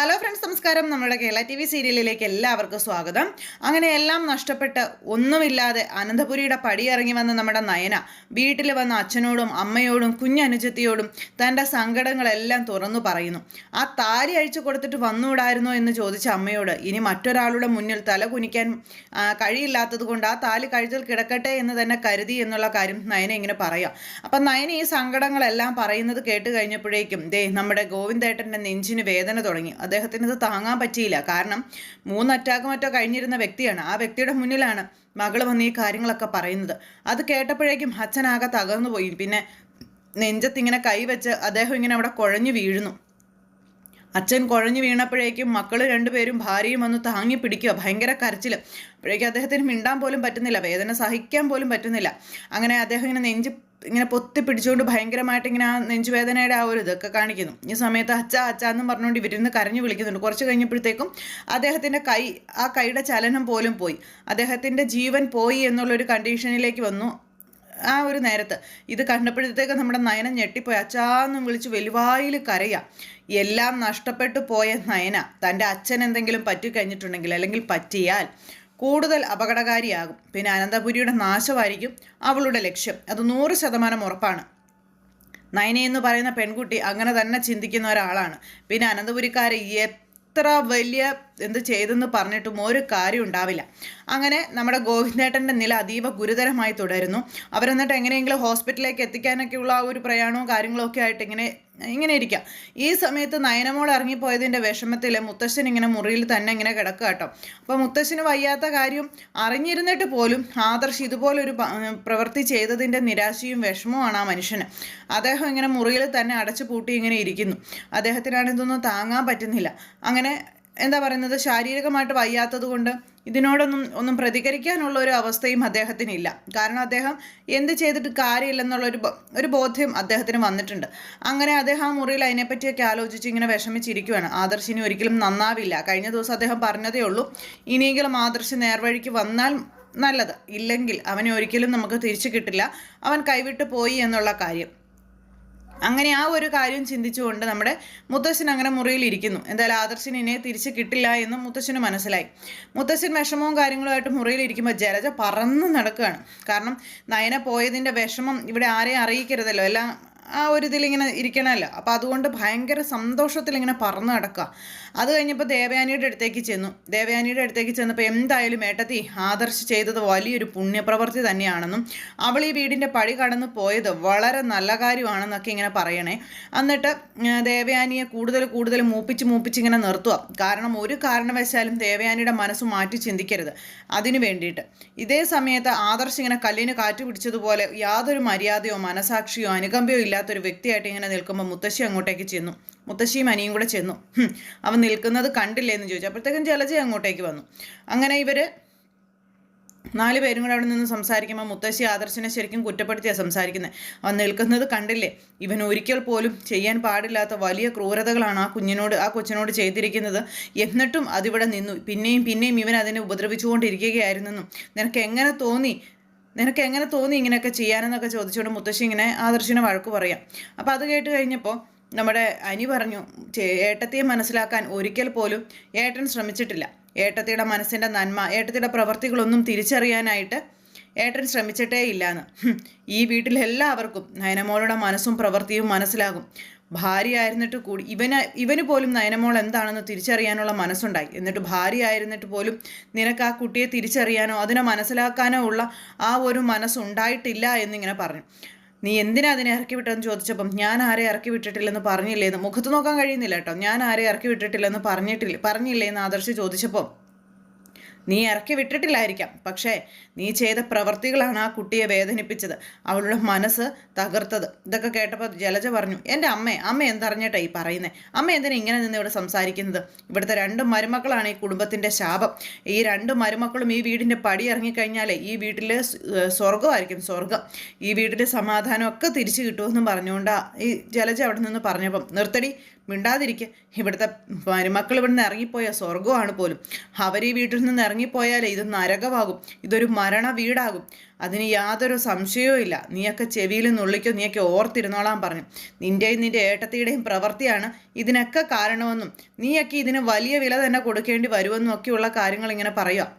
Hello friends, നമസ്കാരം. നമ്മുടെ Kerala TV സീരിയലിലേക്ക് എല്ലാവർക്കും സ്വാഗതം. അങ്ങനെ എല്ലാം നഷ്ടപ്പെട്ട് ഒന്നുമില്ലാതെ അനന്തപുരിയുടെ പടിയിറങ്ങി വന്ന നമ്മുടെ നയന വീട്ടിൽ വന്ന അച്ഛനോടും അമ്മയോടും കുഞ്ഞനുജത്തിയോടും തൻ്റെ സങ്കടങ്ങളെല്ലാം തുറന്നു പറയുന്നു. ആ താലി അഴിച്ചു കൊടുത്തിട്ട് വന്നുകൂടായിരുന്നോ എന്ന് ചോദിച്ച അമ്മയോട് ഇനി മറ്റൊരാളുടെ മുന്നിൽ തല കുനിക്കാൻ കഴിയില്ലാത്തത് കൊണ്ട് ആ താലി കഴുത്തിൽ കിടക്കട്ടെ എന്ന് തന്നെ കരുതി എന്നുള്ള കാര്യം നയന ഇങ്ങനെ പറയാം. അപ്പം നയന ഈ സങ്കടങ്ങളെല്ലാം പറയുന്നത് കേട്ട് കഴിഞ്ഞപ്പോഴേക്കും നമ്മുടെ ഗോവിന്ദേട്ടൻ്റെ നെഞ്ചിന് വേദന തുടങ്ങി. അദ്ദേഹത്തിന് ഇത് താങ്ങാൻ പറ്റിയില്ല. കാരണം 3 അറ്റാക്ക് മറ്റോ കഴിഞ്ഞിരുന്ന വ്യക്തിയാണ്. ആ വ്യക്തിയുടെ മുന്നിലാണ് മകൾ വന്ന് ഈ കാര്യങ്ങളൊക്കെ പറയുന്നത്. അത് കേട്ടപ്പോഴേക്കും അച്ഛനാകെ തകർന്നു പോയി. പിന്നെ നെഞ്ചത്തിങ്ങനെ കൈവച്ച് അദ്ദേഹം ഇങ്ങനെ അവിടെ കുഴഞ്ഞു വീഴുന്നു. അച്ഛൻ കുഴഞ്ഞു വീണപ്പോഴേക്കും മക്കൾ രണ്ടുപേരും ഭാര്യയും വന്ന് താങ്ങി പിടിക്കുക. ഭയങ്കര കരച്ചിൽ. അപ്പോഴേക്കും അദ്ദേഹത്തിന് മിണ്ടാൻ പോലും പറ്റുന്നില്ല, വേദന സഹിക്കാൻ പോലും പറ്റുന്നില്ല. അങ്ങനെ അദ്ദേഹം ഇങ്ങനെ പൊത്തി പിടിച്ചുകൊണ്ട് ഭയങ്കരമായിട്ട് ഇങ്ങനെ ആ നെഞ്ചുവേദനയുടെ ആ ഒരു ഇതൊക്കെ കാണിക്കുന്നു. ഈ സമയത്ത് അച്ഛ എന്നും പറഞ്ഞുകൊണ്ട് ഇവരിന്ന് കരഞ്ഞു വിളിക്കുന്നുണ്ട്. കുറച്ച് കഴിഞ്ഞപ്പോഴത്തേക്കും അദ്ദേഹത്തിൻ്റെ ആ കൈയുടെ ചലനം പോലും പോയി. അദ്ദേഹത്തിൻ്റെ ജീവൻ പോയി എന്നുള്ളൊരു കണ്ടീഷനിലേക്ക് വന്നു. ആ ഒരു നേരത്ത് ഇത് കണ്ടപ്പോഴത്തേക്ക് നമ്മുടെ നയന ഞെട്ടിപ്പോയി. അച്ഛാന്നും വിളിച്ച് വെലുവായിൽ കരയുക. എല്ലാം നഷ്ടപ്പെട്ടു പോയ നയന തൻ്റെ അച്ഛൻ എന്തെങ്കിലും പറ്റിക്കഴിഞ്ഞിട്ടുണ്ടെങ്കിൽ അല്ലെങ്കിൽ പറ്റിയാൽ കൂടുതൽ അപകടകാരിയാകും. പിന്നെ അനന്തപുരിയുടെ നാശമായിരിക്കും അവളുടെ ലക്ഷ്യം. അത് 100% ഉറപ്പാണ്. നയന എന്ന് പറയുന്ന പെൺകുട്ടി അങ്ങനെ തന്നെ ചിന്തിക്കുന്ന ഒരാളാണ്. പിന്നെ അനന്തപുരിക്കാരെ എത്ര വലിയ എന്ത് ചെയ്തെന്ന് പറഞ്ഞിട്ടും ഒരു കാര്യം ഉണ്ടാവില്ല. അങ്ങനെ നമ്മുടെ ഗോവിന്ദേട്ടൻ്റെ നില അതീവ ഗുരുതരമായി തുടരുന്നു. അവരെന്നിട്ട് എങ്ങനെയെങ്കിലും ഹോസ്പിറ്റലിലേക്ക് എത്തിക്കാനൊക്കെയുള്ള ആ ഒരു പ്രയാണവും കാര്യങ്ങളും ഒക്കെ ആയിട്ട് ഇങ്ങനെ ഇരിക്കുക. ഈ സമയത്ത് നയനമോൾ ഇറങ്ങിപ്പോയതിൻ്റെ വിഷമത്തിൽ മുത്തശ്ശൻ ഇങ്ങനെ മുറിയിൽ തന്നെ ഇങ്ങനെ കിടക്കുക കേട്ടോ. അപ്പോൾ മുത്തശ്ശന് വയ്യാത്ത കാര്യം അറിഞ്ഞിരുന്നിട്ട് പോലും ആദർശ് ഇതുപോലൊരു പ്രവൃത്തി ചെയ്തതിൻ്റെ നിരാശയും വിഷമവുമാണ് ആ മനുഷ്യന്. അദ്ദേഹം ഇങ്ങനെ മുറിയിൽ തന്നെ അടച്ചു പൂട്ടി ഇങ്ങനെ ഇരിക്കുന്നു. അദ്ദേഹത്തിനാണ് ഇതൊന്നും താങ്ങാൻ പറ്റുന്നില്ല. അങ്ങനെ എന്താ പറയുന്നത്, ശാരീരികമായിട്ട് വയ്യാത്തത് കൊണ്ട് ഒന്നും പ്രതികരിക്കാനുള്ള ഒരു അവസ്ഥയും അദ്ദേഹത്തിനില്ല. കാരണം അദ്ദേഹം എന്ത് ചെയ്തിട്ട് കാര്യമില്ലെന്നുള്ളൊരു ബോധ്യം അദ്ദേഹത്തിന് വന്നിട്ടുണ്ട്. അങ്ങനെ അദ്ദേഹം ആ മുറിയിൽ അതിനെപ്പറ്റിയൊക്കെ ആലോചിച്ച് ഇങ്ങനെ വിഷമിച്ചിരിക്കുകയാണ്. ആദർശിനി ഒരിക്കലും നന്നാവില്ല. കഴിഞ്ഞ ദിവസം അദ്ദേഹം പറഞ്ഞതേ ഉള്ളൂ, ഇനിയെങ്കിലും ആദർശ് നേർവഴിക്ക് വന്നാൽ നല്ലത്, ഇല്ലെങ്കിൽ അവനെ ഒരിക്കലും നമുക്ക് തിരിച്ചു കിട്ടില്ല, അവൻ കൈവിട്ട് പോയി എന്നുള്ള കാര്യം. അങ്ങനെ ആ ഒരു കാര്യം ചിന്തിച്ചുകൊണ്ട് നമ്മുടെ മുത്തശ്ശൻ അങ്ങനെ മുറിയിൽ ഇരിക്കുന്നു. എന്തായാലും ആദർശിന് ഇനെ തിരിച്ച് കിട്ടില്ല എന്നും മുത്തശ്ശന് മനസ്സിലായി. മുത്തശ്ശൻ വിഷമവും കാര്യങ്ങളുമായിട്ട് മുറിയിലിരിക്കുമ്പോൾ ജലജ പറന്ന് നടക്കുകയാണ്. കാരണം നയന പോയതിൻ്റെ വിഷമം ഇവിടെ ആരെയും അറിയിക്കരുതല്ലോ, എല്ലാം ആ ഒരു ഇതിലിങ്ങനെ ഇരിക്കണമല്ലോ. അപ്പോൾ അതുകൊണ്ട് ഭയങ്കര സന്തോഷത്തിൽ ഇങ്ങനെ പറന്ന് നടക്കുക. അത് കഴിഞ്ഞപ്പോൾ ദേവയാനിയുടെ അടുത്തേക്ക് ചെന്നപ്പോൾ എന്തായാലും ഏട്ടത്തി, ആദർശ് ചെയ്തത് വലിയൊരു പുണ്യപ്രവൃത്തി തന്നെയാണെന്നും അവൾ ഈ വീടിൻ്റെ പടി കടന്ന് പോയത് വളരെ നല്ല കാര്യമാണെന്നൊക്കെ ഇങ്ങനെ പറയണേ. എന്നിട്ട് ദേവയാനിയെ കൂടുതൽ മൂപ്പിച്ച് ഇങ്ങനെ നിർത്തുക. കാരണം ഒരു കാരണവശാലും ദേവയാനിയുടെ മനസ്സ് മാറ്റി ചിന്തിക്കരുത്. അതിനു വേണ്ടിയിട്ട് ഇതേ സമയത്ത് ആദർശ് ഇങ്ങനെ കല്ലിന് കാറ്റ് പിടിച്ചതുപോലെ യാതൊരു മര്യാദയോ മനസാക്ഷിയോ അനുകമ്പയോ ഇല്ലാത്തൊരു വ്യക്തിയായിട്ട് ഇങ്ങനെ നിൽക്കുമ്പോൾ മുത്തശ്ശി അങ്ങോട്ടേക്ക് ചെന്നു. മുത്തശ്ശിയും അനിയും കൂടെ ചെന്നു. അവൻ നിൽക്കുന്നത് കണ്ടില്ലേ എന്ന് ചോദിച്ചു. അപ്പോഴത്തേക്കും ജലജ അങ്ങോട്ടേക്ക് വന്നു. അങ്ങനെ ഇവർ 4 പേരും കൂടെ അവിടെ നിന്ന് സംസാരിക്കുമ്പോൾ മുത്തശ്ശി ആദർശിനെ ശരിക്കും കുറ്റപ്പെടുത്തിയാണ് സംസാരിക്കുന്നത്. അവൻ നിൽക്കുന്നത് കണ്ടില്ലേ, ഇവൻ ഒരിക്കൽ പോലും ചെയ്യാൻ പാടില്ലാത്ത വലിയ ക്രൂരതകളാണ് ആ കൊച്ചിനോട് ചെയ്തിരിക്കുന്നത്. എന്നിട്ടും അതിവിടെ നിന്നു. പിന്നെയും ഇവൻ അതിനെ ഉപദ്രവിച്ചുകൊണ്ടിരിക്കുകയായിരുന്നെന്നും നിനക്ക് എങ്ങനെ തോന്നി ഇങ്ങനെയൊക്കെ ചെയ്യാനെന്നൊക്കെ ചോദിച്ചുകൊണ്ട് മുത്തശ്ശി ഇങ്ങനെ ആദർശിനെ വഴക്ക് പറയാം. അപ്പോൾ അത് കേട്ട് കഴിഞ്ഞപ്പോൾ നമ്മുടെ അനി പറഞ്ഞു, ഏട്ടത്തിയെ മനസ്സിലാക്കാൻ ഒരിക്കൽ പോലും ഏട്ടൻ ശ്രമിച്ചിട്ടില്ല. ഏട്ടത്തിയുടെ മനസ്സിൻ്റെ നന്മ, ഏട്ടത്തിയുടെ പ്രവർത്തികളൊന്നും തിരിച്ചറിയാനായിട്ട് ഏട്ടൻ ശ്രമിച്ചിട്ടേ ഇല്ലാന്ന്. ഈ വീട്ടിലെല്ലാവർക്കും നയനമോളുടെ മനസ്സും പ്രവൃത്തിയും മനസ്സിലാകും. ഭാര്യ ആയിരുന്നിട്ട് കൂടി ഇവന് പോലും നയനമോൾ എന്താണെന്ന് തിരിച്ചറിയാനുള്ള മനസ്സുണ്ടായി. എന്നിട്ട് ഭാര്യ ആയിരുന്നിട്ട് പോലും നിനക്ക് ആ കുട്ടിയെ തിരിച്ചറിയാനോ അതിനെ മനസ്സിലാക്കാനോ ഉള്ള ആ ഒരു മനസ്സുണ്ടായിട്ടില്ല എന്നിങ്ങനെ പറഞ്ഞു. നീ എന്തിനാ അതിനെ ഇറക്കി വിട്ടതെന്ന് ചോദിച്ചപ്പം ഞാൻ ആരെ ഇറക്കി വിട്ടിട്ടില്ലെന്ന് പറഞ്ഞില്ലേന്ന്, മുഖത്ത് നോക്കാൻ കഴിയുന്നില്ല കേട്ടോ, ഞാൻ ആരെ ഇറക്കി വിട്ടിട്ടില്ലെന്ന് പറഞ്ഞില്ലേന്ന് ആദർശ് ചോദിച്ചപ്പോൾ നീ ഇറക്കി വിട്ടിട്ടില്ലായിരിക്കാം, പക്ഷേ നീ ചെയ്ത പ്രവർത്തികളാണ് ആ കുട്ടിയെ വേദനിപ്പിച്ചത്, അവളുടെ മനസ്സ് തകർത്തത്. ഇതൊക്കെ കേട്ടപ്പോൾ ജലജ പറഞ്ഞു, എൻ്റെ അമ്മ എന്തറിഞ്ഞിട്ടാ ഈ പറയുന്നത്? അമ്മ എന്തിനാ ഇങ്ങനെ നിന്ന് ഇവിടെ സംസാരിക്കുന്നത്? ഇവിടുത്തെ 2 മരുമക്കളാണ് ഈ കുടുംബത്തിൻ്റെ ശാപം. ഈ 2 മരുമക്കളും ഈ വീടിൻ്റെ പടി ഇറങ്ങിക്കഴിഞ്ഞാൽ ഈ വീട്ടിൽ സ്വർഗമായിരിക്കും, സ്വർഗം. ഈ വീട്ടിൽ സമാധാനമൊക്കെ തിരിച്ചു കിട്ടുമെന്നും പറഞ്ഞുകൊണ്ടാണ് ഈ ജലജ അവിടെ നിന്ന് പറഞ്ഞപ്പം നിർത്തടി, മിണ്ടാതിരിക്കുക. ഇവിടുത്തെ മരുമക്കൾ ഇവിടുന്ന് ഇറങ്ങിപ്പോയ സ്വർഗമാണ് പോലും. അവർ ഈ വീട്ടിൽ നിന്ന് ഇറങ്ങിപ്പോയാലേ ഇത് നരകമാകും, ഇതൊരു മരണ വീടാകും, അതിന് യാതൊരു സംശയവും ഇല്ല. നീയൊക്കെ ചെവിയിൽ നുള്ളിക്കോ, നീയൊക്കെ ഓർത്തിരുന്നോളാൻ പറഞ്ഞു. നിൻ്റെയും നിൻ്റെ ഏട്ടത്തിയുടെയും പ്രവൃത്തിയാണ് ഇതിനൊക്കെ കാരണമെന്നും നീയൊക്കെ ഇതിന് വലിയ വില തന്നെ കൊടുക്കേണ്ടി വരുമെന്നും ഒക്കെയുള്ള കാര്യങ്ങൾ ഇങ്ങനെ പറയുക.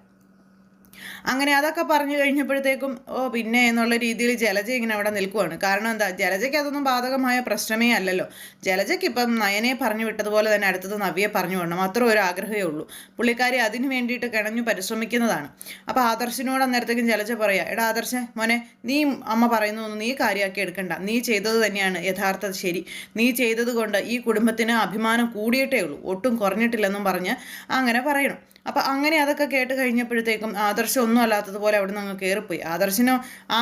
അങ്ങനെ അതൊക്കെ പറഞ്ഞു കഴിഞ്ഞപ്പോഴത്തേക്കും പിന്നെ എന്നുള്ള രീതിയിൽ ജലജ ഇങ്ങനെ അവിടെ നിൽക്കുവാണ്. കാരണം എന്താ, ജലജയ്ക്ക് അതൊന്നും ബാധകമായ പ്രശ്നമേ അല്ലല്ലോ. ജലജയ്ക്ക് ഇപ്പം നയനെ പറഞ്ഞു വിട്ടതുപോലെ തന്നെ അടുത്തത് നവ്യെ പറഞ്ഞു വിടണം, അത്ര ഒരു ആഗ്രഹമേ ഉള്ളൂ. പുള്ളിക്കാരി അതിന് വേണ്ടിയിട്ട് കിണഞ്ഞു പരിശ്രമിക്കുന്നതാണ്. അപ്പോൾ ആദർശിനോട് അന്നേരത്തേക്കും ജലജ പറയാ, എടാ ആദർശ മോനെ, നീ അമ്മ പറയുന്നതൊന്നും നീ കാര്യമാക്കി എടുക്കണ്ട, നീ ചെയ്തത് തന്നെയാണ് യഥാർത്ഥ ശരി. നീ ചെയ്തത് കൊണ്ട് ഈ കുടുംബത്തിന് അഭിമാനം കൂടിയിട്ടേ ഉള്ളൂ, ഒട്ടും കുറഞ്ഞിട്ടില്ലെന്നും പറഞ്ഞ് അങ്ങനെ പറയണം. അപ്പം അങ്ങനെ അതൊക്കെ കേട്ട് കഴിഞ്ഞപ്പോഴത്തേക്കും ആദർശം ഒന്നും അല്ലാത്തതുപോലെ അവിടെ നിന്ന് അങ്ങ് കയറിപ്പോയി.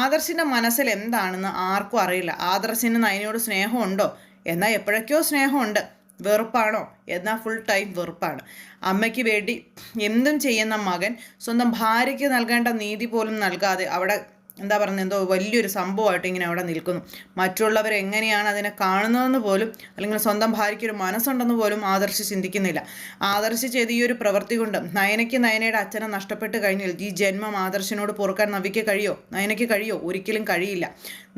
ആദർശിൻ്റെ മനസ്സിൽ എന്താണെന്ന് ആർക്കും അറിയില്ല. ആദർശിന് നയനയോട് സ്നേഹമുണ്ടോ എന്നാൽ എപ്പോഴൊക്കെയോ സ്നേഹമുണ്ട്, വെറുപ്പാണോ എന്നാൽ ഫുൾ ടൈം വെറുപ്പാണ്. അമ്മയ്ക്ക് വേണ്ടി എന്തും ചെയ്യുന്ന മകൻ സ്വന്തം ഭാര്യയ്ക്ക് നൽകേണ്ട നീതി പോലും നൽകാതെ അവിടെ എന്താ പറയുന്നത്, എന്തോ വലിയൊരു സംഭവമായിട്ട് ഇങ്ങനെ അവിടെ നിൽക്കുന്നു. മറ്റുള്ളവർ എങ്ങനെയാണ് അതിനെ കാണുന്നതെന്ന് പോലും, അല്ലെങ്കിൽ സ്വന്തം ഭാര്യയ്ക്കൊരു മനസ്സുണ്ടെന്ന് പോലും ആദർശ് ചിന്തിക്കുന്നില്ല. ആദർശ് ചെയ്ത ഈ ഒരു പ്രവൃത്തി കൊണ്ട് നയനയുടെ അച്ഛനെ നഷ്ടപ്പെട്ട് കഴിഞ്ഞാൽ ഈ ജന്മം ആദർശിനോട് പൊറുക്കാൻ നവിക്ക് കഴിയോ, നയനയ്ക്ക് കഴിയോ? ഒരിക്കലും കഴിയില്ല.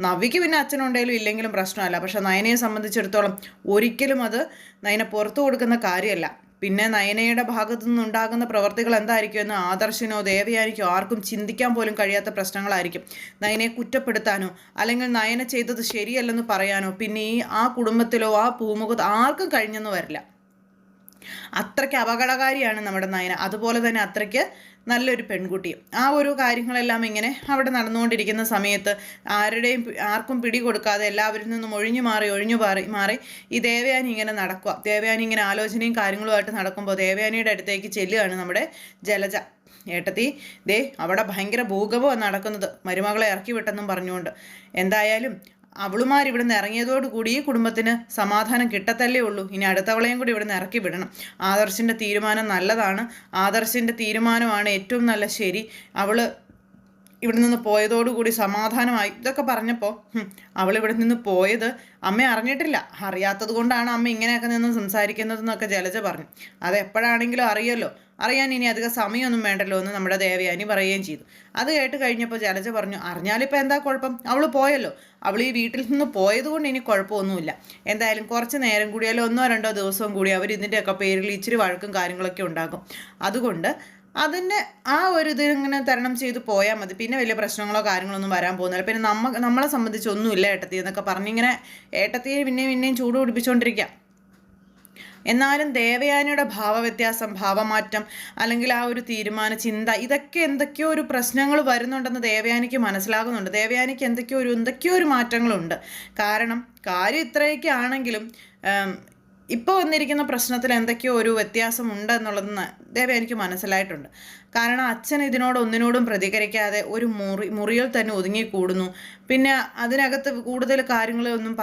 നവിക്ക് പിന്നെ അച്ഛനുണ്ടെങ്കിലും ഇല്ലെങ്കിലും പ്രശ്നമല്ല, പക്ഷെ നയനയെ സംബന്ധിച്ചിടത്തോളം ഒരിക്കലും അത് നയനെ പുറത്തു കൊടുക്കുന്ന കാര്യമല്ല. പിന്നെ നയനയുടെ ഭാഗത്തു നിന്നുണ്ടാകുന്ന പ്രവർത്തികൾ എന്തായിരിക്കും എന്ന് ആദർശിനോ ദേവയാനിക്കോ ആർക്കും ചിന്തിക്കാൻ പോലും കഴിയാത്ത പ്രശ്നങ്ങളായിരിക്കും. നയനയെ കുറ്റപ്പെടുത്താനോ അല്ലെങ്കിൽ നയന ചെയ്തത് ശരിയല്ലെന്ന് പറയാനോ പിന്നെ ആ കുടുംബത്തിലോ ആ പൂമുഖത്തോ ആർക്കും കഴിഞ്ഞെന്ന് വരില്ല. അത്രയ്ക്ക് അപകടകാരിയാണ് നമ്മുടെ നയന. അതുപോലെ തന്നെ അത്രയ്ക്ക് നല്ലൊരു പെൺകുട്ടിയും. ആ ഒരു കാര്യങ്ങളെല്ലാം ഇങ്ങനെ അവിടെ നടന്നുകൊണ്ടിരിക്കുന്ന സമയത്ത് ആർക്കും പിടി കൊടുക്കാതെ എല്ലാവരിൽ നിന്നും ഒഴിഞ്ഞു മാറി ഈ ദേവയാനി ഇങ്ങനെ നടക്കുക. ദേവയാനി ഇങ്ങനെ ആലോചനയും കാര്യങ്ങളുമായിട്ട് നടക്കുമ്പോൾ ദേവയാനിയുടെ അടുത്തേക്ക് ചെല്ലുകയാണ് നമ്മുടെ ജലജ. ഏട്ടത്തി, അവിടെ ഭയങ്കര ഭൂകമ്പമാണ് നടക്കുന്നത്, മരുമകളെ ഇറക്കി വിട്ടെന്നും പറഞ്ഞുകൊണ്ട്. എന്തായാലും അവളുമാർ ഇവിടുന്ന് ഇറങ്ങിയതോടുകൂടി ഈ കുടുംബത്തിന് സമാധാനം കിട്ടത്തല്ലേ ഉള്ളൂ. ഇനി അടുത്തവളെയും കൂടി ഇവിടുന്ന് ഇറക്കി വിടണം. ആദർശിൻ്റെ തീരുമാനം നല്ലതാണ്, ആദർശിൻ്റെ തീരുമാനമാണ് ഏറ്റവും നല്ല ശരി. അവൾ ഇവിടെ നിന്ന് പോയതോടുകൂടി സമാധാനമായി. ഇതൊക്കെ പറഞ്ഞപ്പോൾ അവൾ ഇവിടെ നിന്ന് പോയത് അമ്മ അറിഞ്ഞിട്ടില്ല, അറിയാത്തത് കൊണ്ടാണ് അമ്മ ഇങ്ങനെയൊക്കെ നിന്ന് സംസാരിക്കുന്നതെന്നൊക്കെ ജലജ പറഞ്ഞു. അതെപ്പോഴാണെങ്കിലും അറിയല്ലോ, അറിയാൻ ഇനി അധികം സമയമൊന്നും വേണ്ടല്ലോ എന്ന് നമ്മുടെ ദേവയാനി പറയുകയും ചെയ്തു. അത് കേട്ട് കഴിഞ്ഞപ്പോൾ ജലജ പറഞ്ഞു, അറിഞ്ഞാലിപ്പോൾ എന്താ കുഴപ്പം, അവൾ പോയല്ലോ, അവൾ ഈ വീട്ടിൽ നിന്ന് പോയതുകൊണ്ട് ഇനി കുഴപ്പമൊന്നുമില്ല. എന്തായാലും കുറച്ച് നേരം കൂടിയാലും 1-2 ദിവസവും കൂടി അവർ ഇതിൻ്റെയൊക്കെ പേരിൽ ഇച്ചിരി വഴക്കും കാര്യങ്ങളൊക്കെ ഉണ്ടാക്കും. അതുകൊണ്ട് അതിൻ്റെ ആ ഒരു ഇത് ഇങ്ങനെ തരണം ചെയ്ത് പോയാൽ മതി. പിന്നെ വലിയ പ്രശ്നങ്ങളോ കാര്യങ്ങളൊന്നും വരാൻ പോകുന്നില്ല. പിന്നെ നമ്മളെ സംബന്ധിച്ചൊന്നുമില്ല ഏട്ടത്തി എന്നൊക്കെ പറഞ്ഞിങ്ങനെ ഏട്ടത്തിയെ പിന്നെയും ചൂട് പിടിപ്പിച്ചുകൊണ്ടിരിക്കാം. എന്നാലും ദേവയാനിയുടെ ഭാവവ്യത്യാസം, ഭാവമാറ്റം, അല്ലെങ്കിൽ ആ ഒരു തീരുമാന ചിന്ത, ഇതൊക്കെ എന്തൊക്കെയോ ഒരു പ്രശ്നങ്ങൾ വരുന്നുണ്ടെന്ന് ദേവയാനിക്ക് മനസ്സിലാകുന്നുണ്ട്. ദേവയാനിക്ക് എന്തൊക്കെയോ ഒരു മാറ്റങ്ങളുണ്ട്. കാരണം കാര്യം ഇത്രയൊക്കെ ആണെങ്കിലും ഇപ്പോൾ വന്നിരിക്കുന്ന പ്രശ്നത്തിൽ എന്തൊക്കെയോ ഒരു വ്യത്യാസമുണ്ട് എന്നുള്ളതെന്ന് ദേവയാനിക്ക് മനസ്സിലായിട്ടുണ്ട്. കാരണം അച്ഛൻ ഒന്നിനോടും പ്രതികരിക്കാതെ ഒരു മുറിയിൽ തന്നെ ഒതുങ്ങിക്കൂടുന്നു. പിന്നെ അതിനകത്ത് കൂടുതൽ കാര്യങ്ങളൊന്നും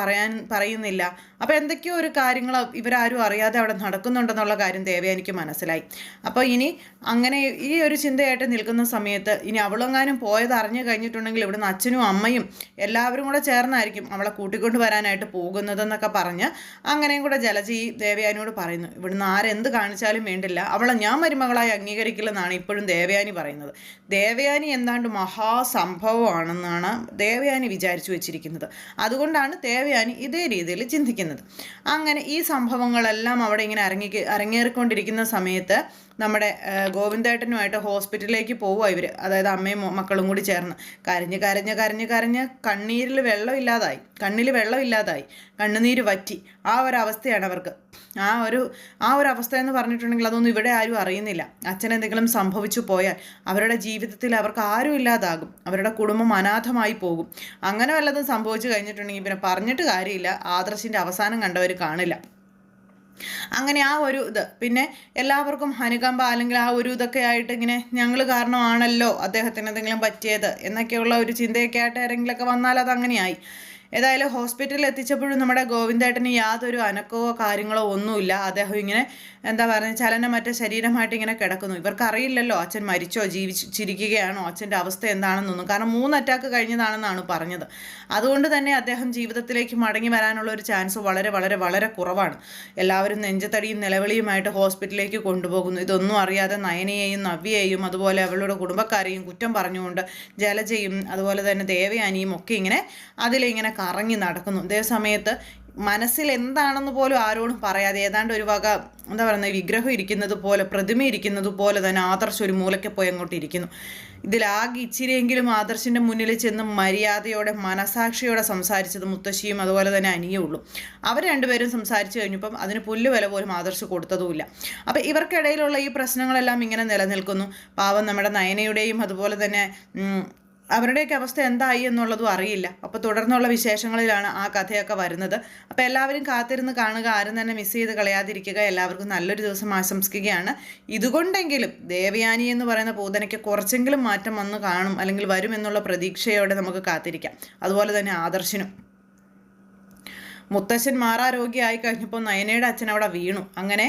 പറയുന്നില്ല. അപ്പോൾ എന്തൊക്കെയോ ഒരു കാര്യങ്ങൾ ഇവരാരും അറിയാതെ അവിടെ നടക്കുന്നുണ്ടെന്നുള്ള കാര്യം ദേവയാനിക്ക് മനസ്സിലായി. അപ്പോൾ ഇനി അങ്ങനെ ഈ ഒരു ചിന്തയായിട്ട് നിൽക്കുന്ന സമയത്ത് ഇനി അവളെങ്ങാനും പോയത് അറിഞ്ഞു കഴിഞ്ഞിട്ടുണ്ടെങ്കിൽ ഇവിടുന്ന് അച്ഛനും അമ്മയും എല്ലാവരും കൂടെ ചേർന്നായിരിക്കും അവളെ കൂട്ടിക്കൊണ്ട് വരാനായിട്ട് പോകുന്നതെന്നൊക്കെ പറഞ്ഞ് അങ്ങനെയും കൂടെ ജലജ ഈ ദേവയാനിയോട് പറയുന്നു. ഇവിടുന്ന് ആരെന്ത് കാണിച്ചാലും വേണ്ടില്ല, അവളെ ഞാൻ മരുമകളായി അംഗീകരിക്കില്ലെന്നാണ് ഇപ്പോഴും ദേവയാനി പറയുന്നത്. ദേവയാനി എന്താണ്ട് മഹാസംഭവമാണെന്നാണ് ദേവയാനി വിചാരിച്ചു വെച്ചിരിക്കുന്നത്. അതുകൊണ്ടാണ് ദേവയാനി ഇതേ രീതിയിൽ ചിന്തിക്കുന്നത്. അങ്ങനെ ഈ സംഭവങ്ങളെല്ലാം അവിടെ ഇങ്ങനെ അരങ്ങേറിക്കൊണ്ടിരിക്കുന്ന സമയത്ത് നമ്മുടെ ഗോവിന്ദേട്ടനുമായിട്ട് ഹോസ്പിറ്റലിലേക്ക് പോവുക ഇവർ, അതായത് അമ്മയും മക്കളും കൂടി ചേർന്ന്. കരഞ്ഞ് കണ്ണീരിൽ വെള്ളമില്ലാതായി, കണ്ണിൽ വെള്ളമില്ലാതായി, കണ്ണുനീര് വറ്റി. ആ ഒരവസ്ഥയാണ് അവർക്ക്. ആ ഒരു അവസ്ഥ എന്ന് പറഞ്ഞിട്ടുണ്ടെങ്കിൽ അതൊന്നും ഇവിടെ ആരും അറിയുന്നില്ല. അച്ഛനെന്തെങ്കിലും സംഭവിച്ചു പോയാൽ അവരുടെ ജീവിതത്തിൽ അവർക്ക് ആരും ഇല്ലാതാകും, അവരുടെ കുടുംബം അനാഥമായി പോകും. അങ്ങനെ വല്ലതും സംഭവിച്ചു കഴിഞ്ഞിട്ടുണ്ടെങ്കിൽ പിന്നെ പറഞ്ഞിട്ട് കാര്യമില്ല, ആദർശിൻ്റെ അവസാനം കണ്ടവർ കാണില്ല. അങ്ങനെ ആ ഒരു ഇത് പിന്നെ എല്ലാവർക്കും അനുകമ്പ, അല്ലെങ്കിൽ ആ ഒരു ഇതൊക്കെ ആയിട്ട് ഇങ്ങനെ ഞങ്ങൾ കാരണമാണല്ലോ അദ്ദേഹത്തിന് എന്തെങ്കിലും പറ്റിയത് എന്നൊക്കെയുള്ള ഒരു ചിന്തയൊക്കെ ആയിട്ട് ആരെങ്കിലുമൊക്കെ വന്നാൽ അത് അങ്ങനെയായി. ഏതായാലും ഹോസ്പിറ്റലിൽ എത്തിച്ചപ്പോഴും നമ്മുടെ ഗോവിന്ദേട്ടന് യാതൊരു അനക്കമോ കാര്യങ്ങളോ ഒന്നുമില്ല. അദ്ദേഹം ഇങ്ങനെ എന്താ പറയുക, ചലനമറ്റ ശരീരമായിട്ട് ഇങ്ങനെ കിടക്കുന്നു. ഇവർക്കറിയില്ലല്ലോ അച്ഛൻ മരിച്ചോ ജീവിച്ചിരിക്കുകയാണോ, അച്ഛൻ്റെ അവസ്ഥ എന്താണെന്നൊന്നും. കാരണം 3 അറ്റാക്ക് കഴിഞ്ഞതാണെന്നാണ് പറഞ്ഞത്. അതുകൊണ്ട് തന്നെ അദ്ദേഹം ജീവിതത്തിലേക്ക് മടങ്ങി വരാനുള്ള ഒരു ചാൻസ് വളരെ വളരെ വളരെ കുറവാണ്. എല്ലാവരും നെഞ്ചത്തടിയും നിലവിളിയുമായിട്ട് ഹോസ്പിറ്റലിലേക്ക് കൊണ്ടുപോകുന്നു. ഇതൊന്നും അറിയാതെ നയനയെയും നവ്യയെയും അതുപോലെ അവളുടെ കുടുംബക്കാരെയും കുറ്റം പറഞ്ഞുകൊണ്ട് ജലജയും അതുപോലെ തന്നെ ദേവയാനിയും ഒക്കെ ഇങ്ങനെ അതിലിങ്ങനെ കറങ്ങി നടക്കുന്നു. അതേ സമയത്ത് മനസ്സിൽ എന്താണെന്ന് പോലും ആരോടും പറയാതെ ഏതാണ്ട് ഒരു വക എന്താ പറയുന്നത് വിഗ്രഹം ഇരിക്കുന്നത് പോലെ, പ്രതിമ ഇരിക്കുന്നത് പോലെ തന്നെ ആദർശ് ഒരു മൂലയ്ക്ക് പോയി അങ്ങോട്ട് ഇരിക്കുന്നു. ഇതിലാകെ ഇച്ചിരിയെങ്കിലും ആദർശിൻ്റെ മുന്നിൽ ചെന്ന് മര്യാദയോടെ മനസാക്ഷിയോടെ സംസാരിച്ചത് മുത്തശ്ശിയും അതുപോലെ തന്നെ അനിയേ ഉള്ളൂ. അവർ രണ്ടുപേരും സംസാരിച്ചു കഴിഞ്ഞപ്പം അതിന് പുല്ല് വില പോലും ആദർശ് കൊടുത്തതുമില്ല. അപ്പം ഇവർക്കിടയിലുള്ള ഈ പ്രശ്നങ്ങളെല്ലാം ഇങ്ങനെ നിലനിൽക്കുന്നു. പാവം നമ്മുടെ നയനയുടെയും അതുപോലെ തന്നെ അവരുടെയൊക്കെ അവസ്ഥ എന്തായി എന്നുള്ളതും അറിയില്ല. അപ്പോൾ തുടർന്നുള്ള വിശേഷങ്ങളിലാണ് ആ കഥയൊക്കെ വരുന്നത്. അപ്പോൾ എല്ലാവരും കാത്തിരുന്ന് കാണുക, ആരും തന്നെ മിസ് ചെയ്ത് കളയാതിരിക്കുക. എല്ലാവർക്കും നല്ലൊരു ദിവസം ആശംസിക്കുകയാണ്. ഇതുകൊണ്ടെങ്കിലും ദേവയാനി എന്ന് പറയുന്ന പൂതനയ്ക്ക് കുറച്ചെങ്കിലും മാറ്റം വന്ന് കാണും അല്ലെങ്കിൽ വരും എന്നുള്ള പ്രതീക്ഷയോടെ നമുക്ക് കാത്തിരിക്കാം. അതുപോലെ തന്നെ ആദർശിനും. മുത്തശ്ശൻ മാറാരോഗ്യമായി കഴിഞ്ഞപ്പോൾ നയനയുടെ അച്ഛൻ അവിടെ വീണു. അങ്ങനെ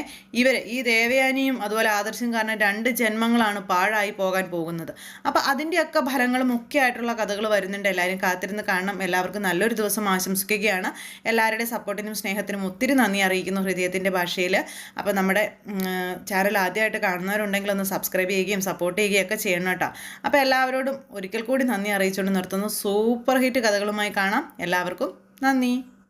ഈ ദേവയാനിയും അതുപോലെ ആദർശം കാരണം 2 ജന്മങ്ങളാണ് പാഴായി പോകാൻ പോകുന്നത്. അപ്പോൾ അതിൻ്റെയൊക്കെ ഫലങ്ങളും ഒക്കെ ആയിട്ടുള്ള കഥകൾ വരുന്നുണ്ട്. എല്ലാവരും കാത്തിരുന്ന് കാണണം. എല്ലാവർക്കും നല്ലൊരു ദിവസം ആശംസിക്കുകയാണ്. എല്ലാവരുടെയും സപ്പോർട്ടിനും സ്നേഹത്തിനും ഒത്തിരി നന്ദി അറിയിക്കുന്നു ഹൃദയത്തിൻ്റെ ഭാഷയിൽ. അപ്പോൾ നമ്മുടെ ചാനൽ ആദ്യമായിട്ട് കാണുന്നവരുണ്ടെങ്കിൽ ഒന്ന് സബ്സ്ക്രൈബ് ചെയ്യുകയും സപ്പോർട്ട് ചെയ്യുകയും ഒക്കെ ചെയ്യണം കേട്ടോ. അപ്പോൾ എല്ലാവരോടും ഒരിക്കൽ കൂടി നന്ദി അറിയിച്ചുകൊണ്ട് നിർത്തുന്നു. സൂപ്പർ ഹിറ്റ് കഥകളുമായി കാണാം. എല്ലാവർക്കും നന്ദി.